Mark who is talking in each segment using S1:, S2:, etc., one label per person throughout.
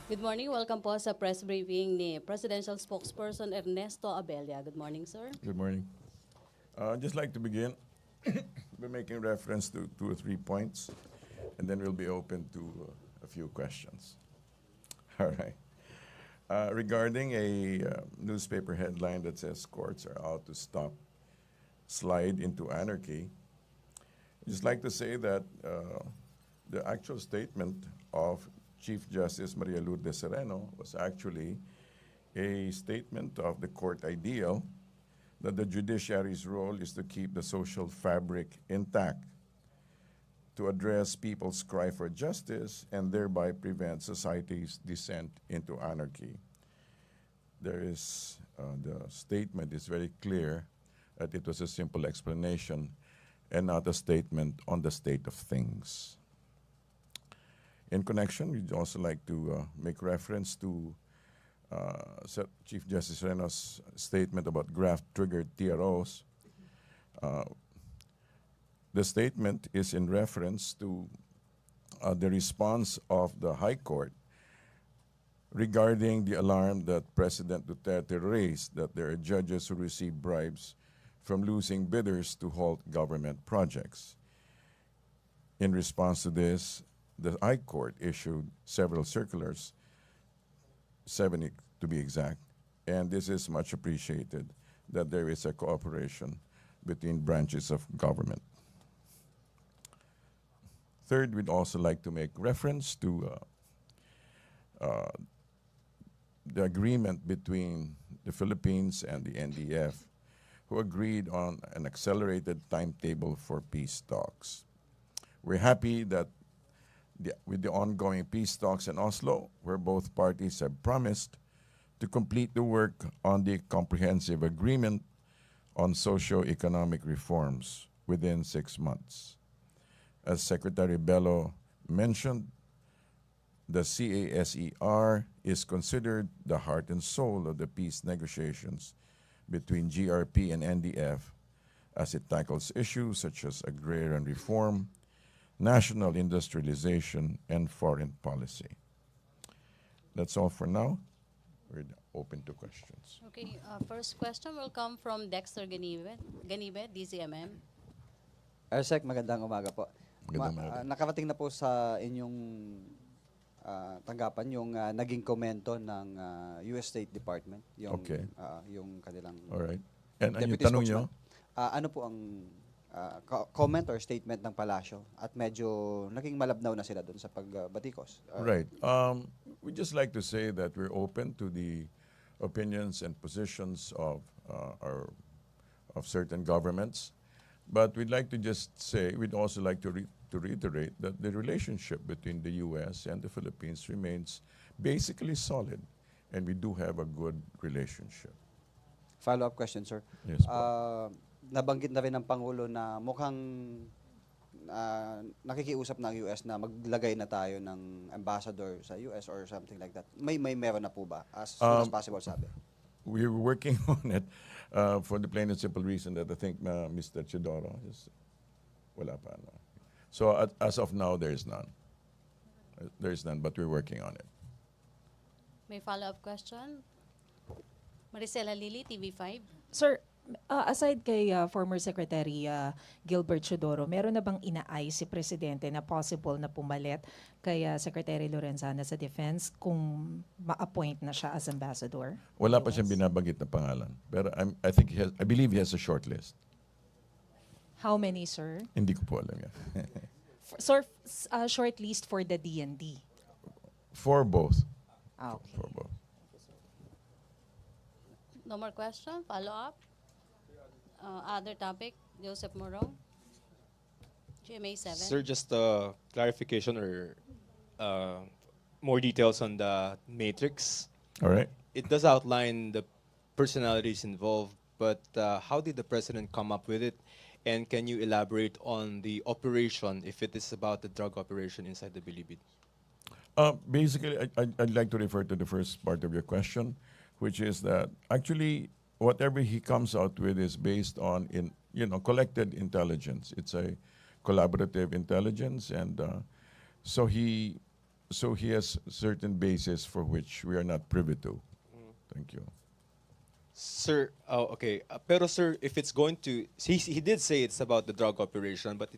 S1: Good morning. Welcome po sa press briefing ni Presidential Spokesperson Ernesto Abella. Good morning, sir.
S2: Good morning. I'd just like to begin by making reference to 2 or 3 points, and then we'll be open to a few questions. All right. Regarding a newspaper headline that says courts are out to stop slide into anarchy, I'd just like to say that the actual statement of Chief Justice Maria Lourdes Sereno was actually a statement of the court ideal that the judiciary's role is to keep the social fabric intact, to address people's cry for justice, and thereby prevent society's descent into anarchy. The statement is very clear that it was a simple explanation and not a statement on the state of things. In connection, we'd also like to make reference to Chief Justice Sereno's statement about graft-triggered TROs. The statement is in reference to the response of the High Court regarding the alarm that President Duterte raised that there are judges who receive bribes from losing bidders to halt government projects. In response to this, the High Court issued several circulars, 7 to be exact, and this is much appreciated that there is a cooperation between branches of government. Third, we'd also like to make reference to the agreement between the Philippines and the NDF, who agreed on an accelerated timetable for peace talks. We're happy that with the ongoing peace talks in Oslo, where both parties have promised to complete the work on the comprehensive agreement on socio-economic reforms within 6 months. As Secretary Bello mentioned, the CASER is considered the heart and soul of the peace negotiations between GRP and NDF as it tackles issues such as agrarian reform, national industrialization, and foreign policy. That's all for now. We're open to questions.
S1: Okay, first question will come from Dexter Ganibe, DCMM.
S3: Ersek, magandang umaga po.
S2: Magandang umaga.
S3: Nakarating na po sa inyong tanggapan yung naging komento ng US State Department, yung
S2: Okay.
S3: yung kanilang
S2: All right. And yung
S3: deputy
S2: tanong nyo?
S3: spokesman. Ano po ang comment or statement ng palasyo at medyo naging malabnaw na sila doon sa pagbatikos?
S2: Right. We just like to say that we're open to the opinions and positions of certain governments, but we'd like to just say we'd also like to reiterate that the relationship between the U.S. and the Philippines remains basically solid, and we do have a good relationship.
S3: Follow-up question, sir.
S2: Yes, po.
S3: Nabanggit na rin ng Pangulo na mukhang nakikiusap ng US na maglagay na tayo ng ambassador sa US or something like that. Meron na po ba? As soon as possible, sabi.
S2: We're working on it for the plain and simple reason that I think Mr. Chidoro is wala pa. No? So as of now, there is none. There is none, but we're working on it.
S1: May follow-up question? Maricela Lili, TV5.
S4: Sir, aside kay former Secretary Gilbert Chodoro, meron na bang inaay si Presidente na possible na pumalit kay Secretary Lorenzana sa Defense kung ma-appoint na siya as ambassador?
S2: Wala pa siyang binabanggit na pangalan. Pero I believe he has a short list.
S4: How many, sir?
S2: Hindi ko po alam yan.
S4: Sir, short list for the DND.
S2: For both.
S4: Okay.
S2: For both.
S1: No more question? Follow-up? Other topic? Joseph Morong? GMA 7.
S5: Sir, just a clarification or more details on the Matrix.
S2: All right.
S5: It does outline the personalities involved, but how did the president come up with it? And can you elaborate on the operation, if it is about the drug operation inside the Bilibid?
S2: Basically, I'd like to refer to the first part of your question, which is that actually whatever he comes out with is based on collected intelligence. It's a collaborative intelligence, and so he so he has certain basis for which we are not privy to. Thank you.
S5: Sir, oh, okay. Pero sir, if it's going to, he did say it's about the drug operation, but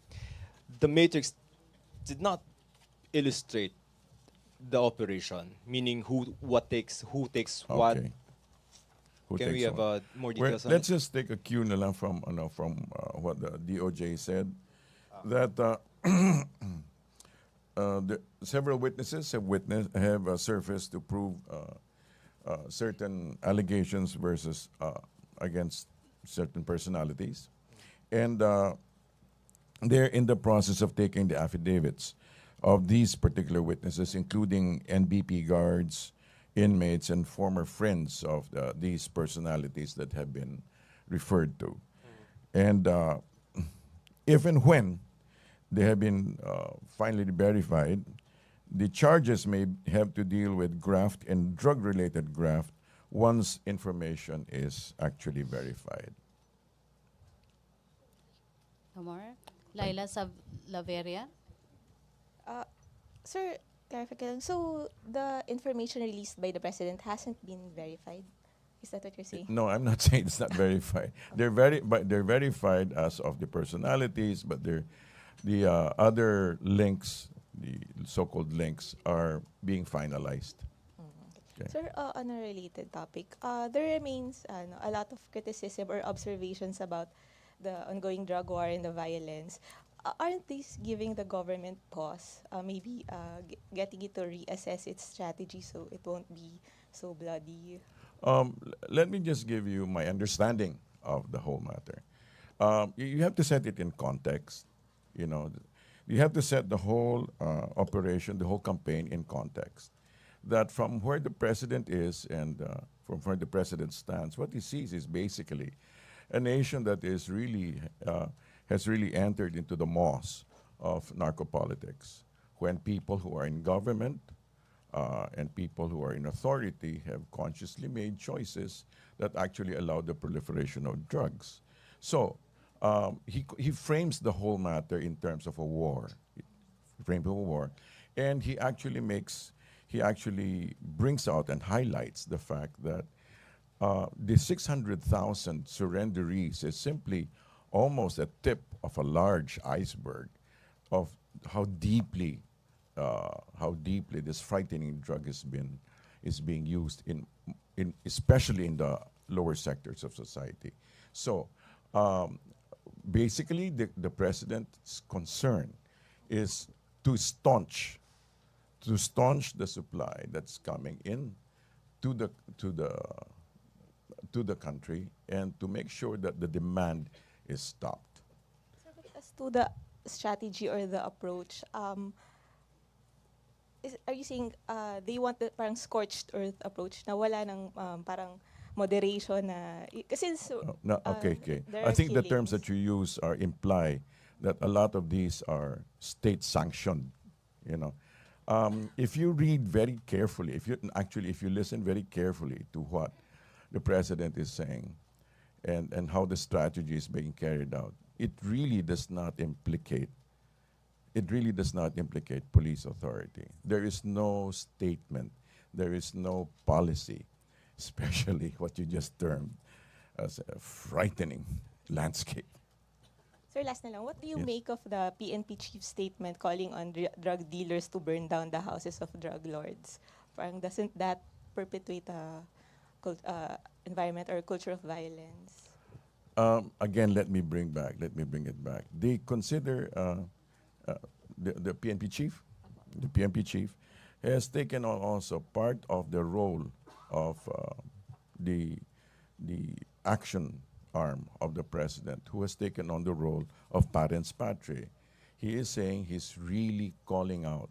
S5: the Matrix did not illustrate the operation, meaning who takes what.
S2: Okay. Who
S5: Can we
S2: takes
S5: have
S2: what?
S5: more
S2: Well,
S5: details on
S2: let's
S5: it?
S2: just take a cue na lang from what the DOJ said, that the several witnesses have surfaced to prove certain allegations versus against certain personalities, and they're in the process of taking the affidavits of these particular witnesses, including NBP guards, inmates, and former friends of these personalities that have been referred to. And if and when they have been finally verified, the charges may have to deal with graft and drug-related graft once information is actually verified.
S1: No more? Laila Laveria?
S6: Sir, clarification. So the information released by the president hasn't been verified. Is that what you're saying?
S2: No, I'm not saying it's not verified. They're verified as of the personalities, but the other links, the so-called links, are being finalized. Okay.
S6: Sir, on a related topic, there remains a lot of criticism or observations about the ongoing drug war and the violence. Aren't these giving the government pause, maybe getting it to reassess its strategy so it won't be so bloody?
S2: Let me just give you my understanding of the whole matter. You have to set it in context. You know, you have to set the whole operation, the whole campaign in context. That from where the president is and from where the president stands, what he sees is basically a nation that is really has really entered into the moss of narcopolitics, when people who are in government and people who are in authority have consciously made choices that actually allow the proliferation of drugs. So he frames the whole matter in terms of a war. He frames a war, and he actually brings out and highlights the fact that the 600,000 surrenderees is simply almost a tip of a large iceberg of how deeply this frightening drug is being used in especially in the lower sectors of society. So basically, the president's concern is to staunch the supply that's coming in to the country, and to make sure that the demand is stopped.
S6: Sir, but as to the strategy or the approach, are you saying they want the parang scorched earth approach na wala ng parang moderation na kasi
S2: No, okay.
S6: there
S2: I
S6: are
S2: think the terms
S6: killings.
S2: that you use imply that a lot of these are state sanctioned. You know, if you read very carefully, if you listen very carefully to what the president is saying, and how the strategy is being carried out, it really does not implicate police authority. There is no statement, there is no policy, especially what you just termed as a frightening landscape.
S6: Sir, last na lang, what do you
S2: Yes.
S6: make of the PNP chief's statement calling on drug dealers to burn down the houses of drug lords? Parang doesn't that perpetuate a environment or culture of violence?
S2: Again, let me bring it back. They consider the PNP chief. The PNP chief has taken on also part of the role of the action arm of the president, who has taken on the role of parents patriae. He is saying he's really calling out.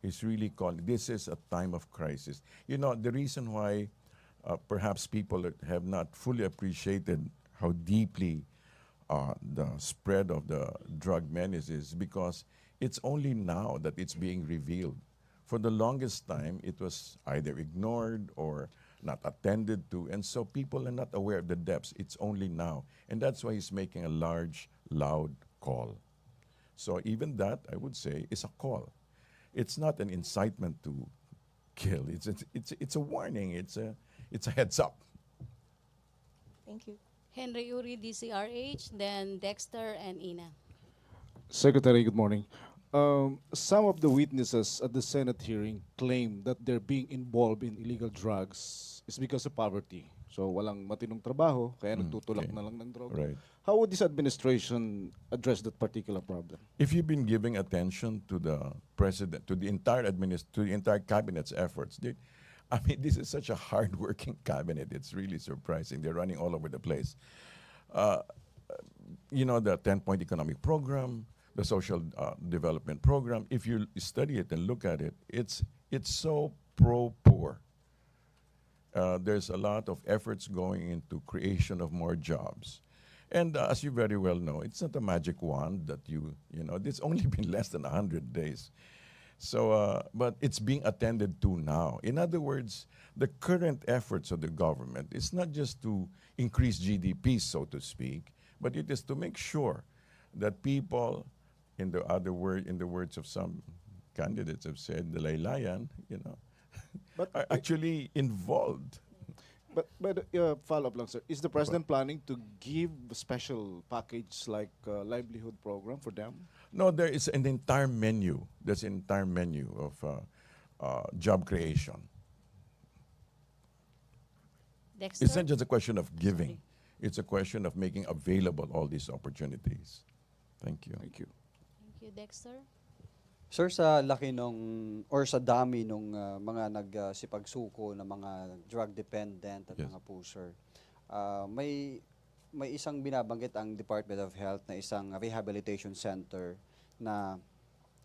S2: He's really calling. This is a time of crisis. You know, the reason why perhaps people have not fully appreciated how deeply the spread of the drug menace is because it's only now that it's being revealed. For the longest time, it was either ignored or not attended to, and so people are not aware of the depths. It's only now. And that's why he's making a large, loud call. So even that, I would say, is a call. it's not an incitement to kill. It's a warning. It's a heads up.
S6: Thank you.
S1: Henry Uri, DCRH, then Dexter and Ina.
S7: Secretary, good morning. Some of the witnesses at the Senate hearing claim that they're being involved in illegal drugs is because of poverty. So walang matinong trabaho, kaya nagtutulak
S2: okay.
S7: na lang ng droga.
S2: Right.
S7: How would this administration address that particular problem?
S2: If you've been giving attention to the president, to the entire to the entire cabinet's efforts, I mean, this is such a hard-working cabinet. It's really surprising. They're running all over the place. You know, the 10-point economic program, the social development program. If you study it and look at it, it's so pro-poor. There's a lot of efforts going into creation of more jobs. And as you very well know, it's not a magic wand that you know, it's only been less than 100 days. So, but it's being attended to now. In other words, the current efforts of the government is not just to increase GDP, so to speak, but it is to make sure that people, in the words of some candidates have said, the laylayan, you know,
S7: But
S2: are actually involved.
S7: But follow-up lang, sir. Is the president planning to give a special package like livelihood program for them?
S2: No, there is an entire menu. There's an entire menu of job creation.
S1: Dexter?
S2: It's not just a question of giving. It's a question of making available all these opportunities. Thank you.
S7: Thank you.
S1: Thank you, Dexter.
S3: Sir, sa laki nung, or sa dami nung mga nagsipagsuko na mga drug dependent at
S2: Yes.
S3: mga pusher, may isang binabanggit ang Department of Health na isang rehabilitation center na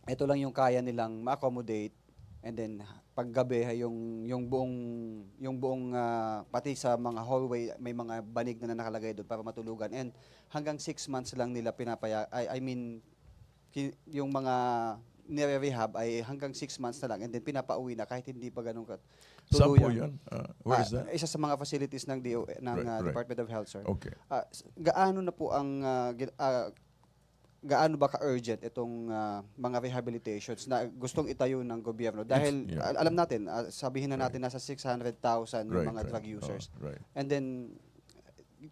S3: ito lang yung kaya nilang ma-accommodate, and then paggabi yung buong pati sa mga hallway may mga banig na nakalagay doon para matulugan, and hanggang 6 months lang nila I mean yung mga nire-rehab ay hanggang 6 months na lang, and then pinapauwi na kahit hindi pa ganun
S2: Saan po
S3: tuluyan.
S2: yun? Where is that?
S3: Isa sa mga facilities ng
S2: Right.
S3: Department of Health, sir.
S2: Okay.
S3: Gaano na po ang gaano ba ka-urgent itong mga rehabilitations na gustong itayo ng gobyerno? Dahil
S2: yeah.
S3: alam natin, sabihin na natin nasa 600,000 yung mga drug
S2: Right.
S3: users.
S2: Right.
S3: And then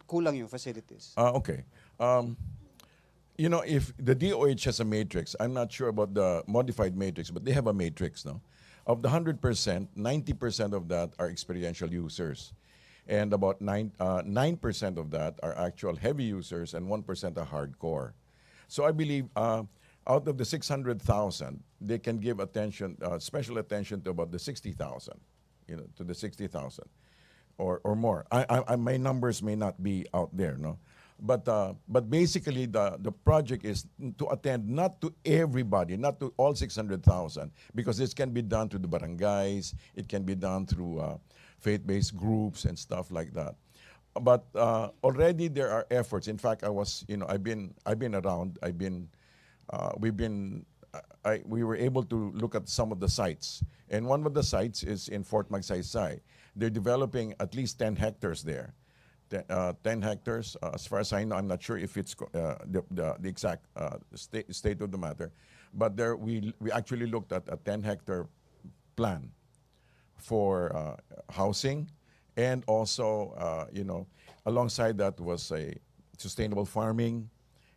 S3: kulang yung facilities.
S2: Okay. You know, if the DOH has a matrix, I'm not sure about the modified matrix, but they have a matrix now. Of the 100%, 90% of that are experiential users. And about 9% of that are actual heavy users, and 1% are hardcore. So I believe out of the 600,000, they can give attention, special attention to about the 60,000, you know, to the 60,000 or more. My numbers may not be out there, no? But basically, the project is to attend not to everybody, not to all 600,000, because this can be done through the barangays, it can be done through faith-based groups and stuff like that. But already there are efforts. In fact, I've been around. We were able to look at some of the sites, and one of the sites is in Fort Magsaysay. They're developing at least 10 hectares there. 10 hectares, as far as I know, I'm not sure if it's the exact state of the matter, but there we actually looked at a 10-hectare plan for housing, and also, you know, alongside that was a sustainable farming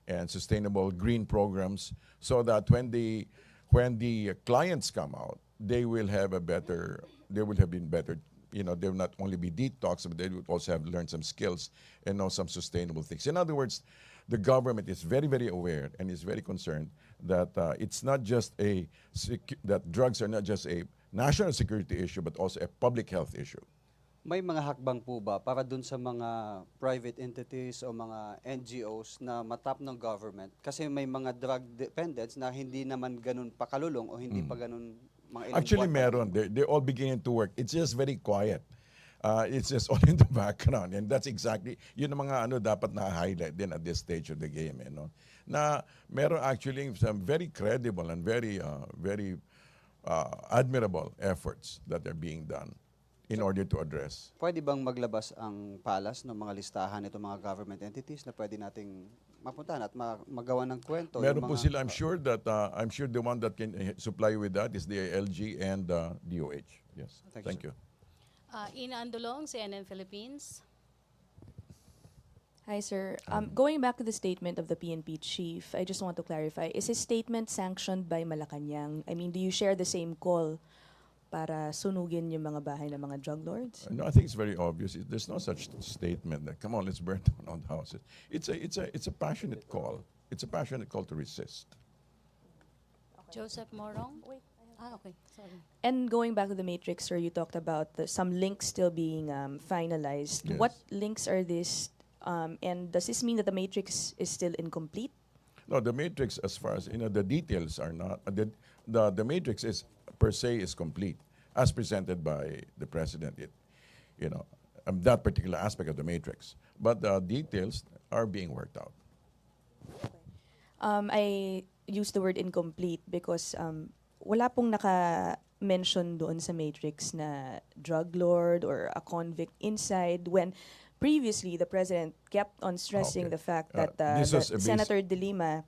S2: and sustainable green programs, so that when the clients come out, they will have been better. You know, they will not only be detox, but they would also have learned some skills and know some sustainable things. In other words, the government is very, very aware and is very concerned that it's not just that drugs are not just a national security issue, but also a public health issue.
S3: May mga hakbang po ba para dun sa mga private entities o mga NGOs na matap ng government? Kasi may mga drug dependents na hindi naman ganun pakalulong o hindi pa ganun mga ilang
S2: Actually,
S3: buwan pa
S2: meron. They're all beginning to work. It's just very quiet. It's just all in the background. And that's exactly, yun ang mga dapat na-highlight din at this stage of the game. You know? Na meron actually some very credible and very admirable efforts that are being done in order to address.
S3: Pwede bang maglabas ang palas ng mga listahan itong mga government entities na pwede nating mapuntahan at magawa ng kwento.
S2: Meron
S3: yung
S2: po
S3: mga-
S2: sila. I'm sure the one that can supply you with that is the LG and DOH. Yes.
S3: Thank you,
S2: Thank
S3: sir.
S2: you.
S1: Ina Andulong, CNN Philippines.
S8: Hi, sir. Going back to the statement of the PNP chief, I just want to clarify, is his statement sanctioned by Malacanang? I mean, do you share the same call para sunugin yung mga bahay ng mga drug lords?
S2: No, I think it's very obvious. There's no such statement that, come on, let's burn down all the houses. It's a passionate call. It's a passionate call to resist.
S1: Joseph Morong. Okay, sorry.
S8: And going back to the Matrix, sir, you talked about some links still being finalized.
S2: Yes.
S8: What links are these? And does this mean that the Matrix is still incomplete?
S2: No, the matrix, as far as the details are not. The matrix is per se is complete, as presented by the president. That particular aspect of the matrix, but the details are being worked out.
S8: I use the word incomplete because wala pong naka-mention doon sa Matrix na drug lord or a convict inside when previously the president kept on stressing
S2: Okay.
S8: the fact that
S2: This was a
S8: Senator De Lima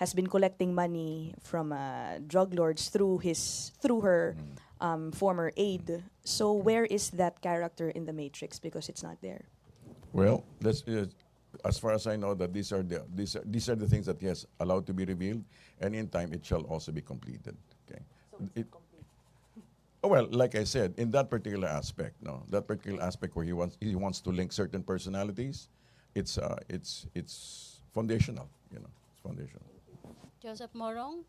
S8: has been collecting money from drug lords through her former aide. So where is that character in the Matrix? Because it's not there.
S2: Well, as far as I know, that these are the things that he has allowed to be revealed, and in time it shall also be completed. Okay. Well, like I said, in that particular aspect, that particular aspect where he wants to link certain personalities, it's foundational. It's foundational.
S1: Joseph Morong.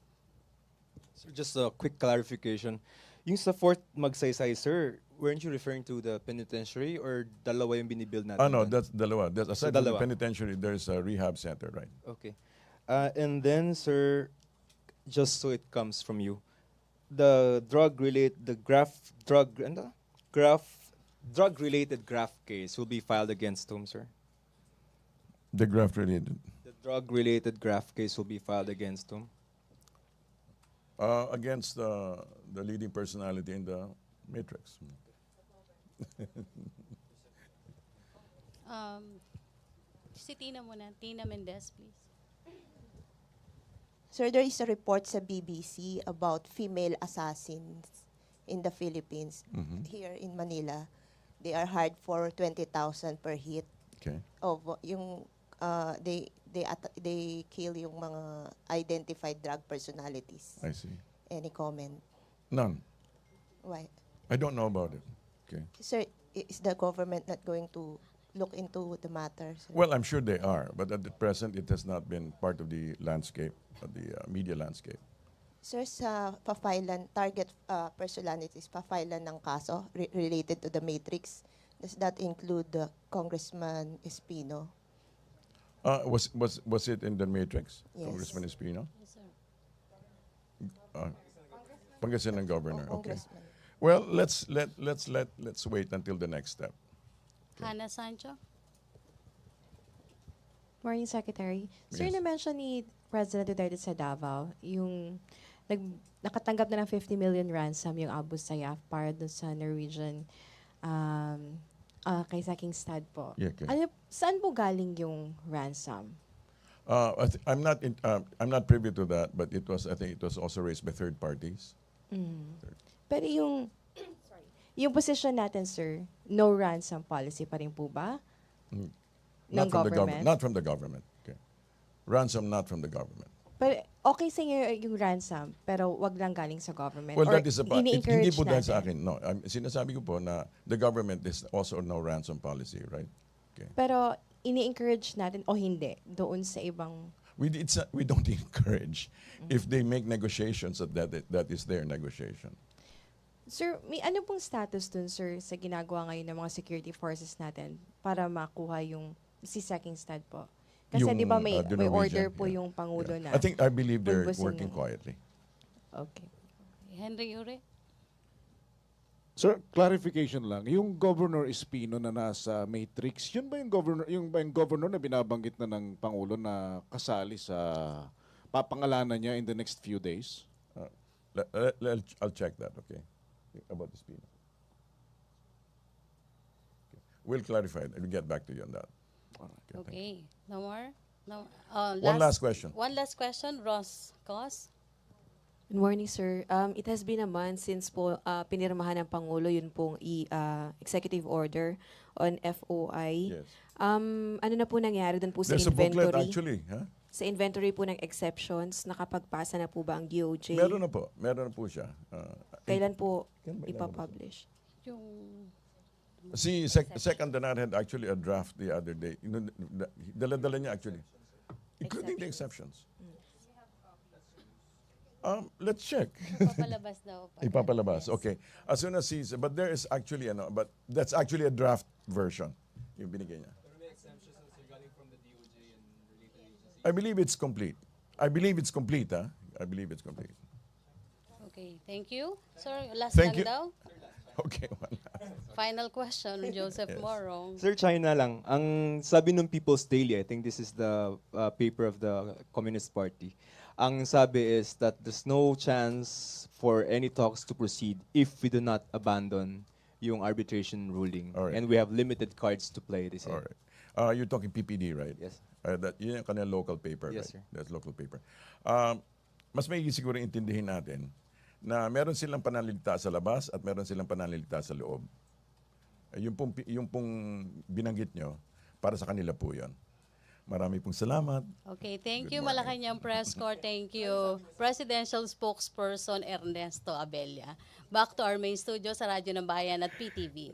S5: Sir, just a quick clarification. Yung sa Fort Magsaysay, sir, weren't you referring to the penitentiary or dalawa yung binibuild natin?
S2: No,
S5: dyan?
S2: that's dalawa. Aside from the
S5: dalawa.
S2: penitentiary, there's a rehab center, right?
S5: Okay. And then, sir, just so it comes from you, the drug-related graft case will be filed against whom, sir?
S2: The graft related.
S5: The drug-related graft case will be filed against whom?
S2: Against the leading personality in the Matrix.
S1: Si Tina muna. Tina Mendez, please.
S9: Sir, there is a report sa BBC about female assassins in the Philippines. Here in Manila, they are hired for 20,000 per hit.
S2: Okay.
S9: Of yung they kill yung mga identified drug personalities.
S2: I see.
S9: Any comment?
S2: None.
S9: Why?
S2: I don't know about it. Okay.
S9: Sir, is the government not going to look into the matter? Sir?
S2: Well, I'm sure they are, but at the present, it has not been part of the landscape, of the media landscape.
S9: Sir, sa pa-filean, target personalities, pa-filean ng kaso related to the Matrix, does that include Congressman Espino?
S2: Was it in the Matrix,
S9: Yes.
S2: Congressman Espino?
S1: Yes, sir.
S2: Pangasinan governor. Okay.
S9: Congressman.
S2: Well, let's wait until the next step.
S1: Hannah Sancho.
S10: Morning, Secretary. Sir,
S2: Yes.
S10: na-mention ni President Duterte sa Davao, yung nakatanggap na ng 50 million ransom yung Abu Sayyaf para dun sa Norwegian kay Saking Stad po.
S2: Yeah, okay.
S10: Saan po galing yung ransom?
S2: I'm not privy to that, but I think it was also raised by third parties.
S10: Pero yung position natin, sir, no ransom policy pa rin po ba? Ng government?
S2: Not from the government. Okay. Ransom not from the government.
S10: Pero okay sa inyo yung ransom, pero wag lang galing sa government.
S2: Well,
S10: Or
S2: that is about, hindi
S10: ini-encourage
S2: po dahil sa
S10: natin.
S2: akin. No, sinasabi ko po na the government is also no ransom policy, right? Okay.
S10: Pero ini-encourage natin o hindi doon sa ibang
S2: We don't encourage. If they make negotiations, that is their negotiation.
S10: Sir, may ano pong status dun, sir, sa ginagawa ngayon ng mga security forces natin para makuha yung si Saking Stad po? Kasi
S2: Yung,
S10: di ba may
S2: the
S10: order
S2: Norwegian,
S10: po
S2: yeah.
S10: yung Pangulo
S2: Yeah.
S10: na.
S2: I believe they're
S10: pulbusin
S2: working
S10: yung-
S2: quietly.
S10: Okay.
S1: Henry Ure.
S7: Sir, clarification lang. Yung Governor Espino na nasa Matrix, yun ba yung governor na binabanggit na ng Pangulo na kasali sa papangalanan niya in the next few days?
S2: I'll check that, okay? About the speed. Okay. We'll clarify it and we'll get back to you on that.
S1: Okay. No more? No,
S2: One last question.
S1: One last question, Ross Cos.
S11: Good morning, sir. It has been a month since po pinirmahan ng Pangulo yun pong executive order on FOI.
S2: Yes.
S11: Ano na po nangyari doon po sa
S2: There's a booklet
S11: inventory?
S2: actually. Huh?
S11: Sa inventory po ng exceptions, nakapagpasa na po ba ang DOJ?
S2: Meron na po. Meron na po siya.
S11: Kailan po
S2: Kailan ba
S11: ipapublish?
S1: Yung
S2: Si Second Dinar had actually a draft the other day. Dala-dala niya actually. Including the exceptions. Let's check.
S1: papalabas daw.
S2: Ipapalabas. Okay. As soon as he's, but there is actually, but that's actually a draft version. Yung binigay niya. I believe it's complete. I believe it's complete, huh? I believe it's complete.
S1: Okay, thank you. Sir, last
S2: Thank
S1: lang
S2: you.
S1: daw.
S2: Okay, one last.
S1: Final question, Joseph Morong.
S5: Sir, China lang. Ang sabi ng People's Daily, I think this is the paper of the Communist Party. Ang sabi is that there's no chance for any talks to proceed if we do not abandon yung arbitration ruling.
S2: All right.
S5: And we have limited cards to play, they say.
S2: All right. You're talking PPD, right?
S5: Yes.
S2: Yun yung kanilang local paper,
S5: Yes,
S2: right?
S5: sir.
S2: That's local paper. Mas may siguro intindihin natin na meron silang pananalita sa labas at meron silang pananalita sa loob. Yung pong binanggit nyo, para sa kanila po yun. Marami pong salamat.
S1: Okay, thank
S2: Good
S1: you
S2: morning.
S1: Malacanang Press Corps. Thank you Presidential Spokesperson Ernesto Abella. Back to our main studio sa Radyo ng Bayan at PTV.